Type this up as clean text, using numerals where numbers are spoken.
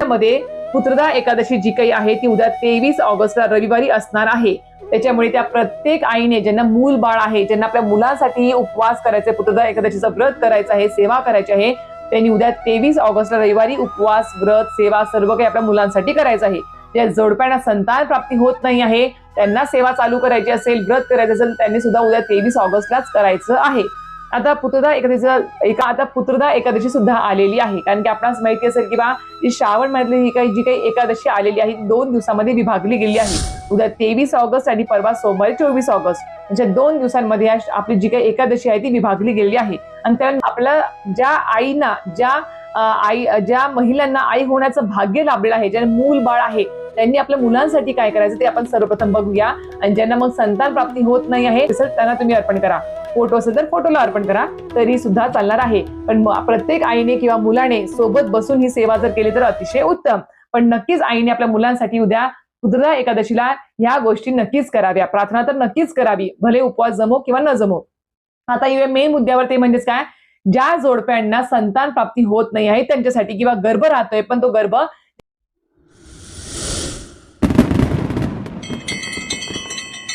मध्ये पुत्रदा एकादशी जी काही आहे ती उद्या 23 ऑगस्टला रविवारी असणार आहे। त्याच्यामुळे त्या प्रत्येक आईने ज्यांना मूल बाळ आहे, ज्यांना आपल्या मुलांसाठी उपवास करायचा आहे, पुत्रदा एकादशीचं व्रत करायचं आहे, सेवा करायची आहे, त्यांनी उद्या 23 ऑगस्टला रविवारी उपवास, व्रत, सेवा सर्व काही आपल्या मुलांसाठी करायचं आहे। ज्या जोडप्यांना संतान प्राप्ती होत नाही आहे, त्यांना सेवा चालू करायची असेल, व्रत करायचं असेल, त्यांनी सुद्धा उद्या 23 ऑगस्टलाच करायचं आहे। आता पुत्रदा एकादशी सुद्धा आलेली आहे, कारण की आपणास माहिती असेल की जी श्रावण महिन्यातली जी काही एकादशी आलेली आहे 2 दिवसांमध्ये विभागली गेली आहे। उद्या 23 ऑगस्ट आणि परवा सोमवारी 24 ऑगस्ट म्हणजे 2 दिवसांमध्ये आपली जी काही एकादशी आहे ती विभागली गेलेली आहे। आणि त्यानंतर आपल्या ज्या आईना ज्या महिलांना आई होण्याचं भाग्य लाभलेलं आहे, ज्यांना मूल बाळ आहे, त्यांनी आपल्या मुलांसाठी काय करायचं ते आपण सर्वप्रथम बघूया। आणि ज्यांना मग संतान प्राप्ती होत नाही आहे त्यांना तुम्ही अर्पण करा। फोटो असेल तर फोटोला अर्पण करा तरी सुद्धा चालणार आहे। पण प्रत्येक आईने किंवा मुलाने सोबत बसून ही सेवा जर केली तर अतिशय उत्तम। पण नक्कीच आईने आपल्या मुलांसाठी उद्या पुत्रदा एकादशीला ह्या गोष्टी नक्कीच कराव्या, प्रार्थना तर नक्कीच करावी, भले उपवास जमो किंवा न जमो। आता येऊया मेन मुद्द्यावर, ते म्हणजेच काय, ज्या जोडप्यांना संतान प्राप्ती होत नाही आहे त्यांच्यासाठी, किंवा गर्भ राहतोय पण तो गर्भ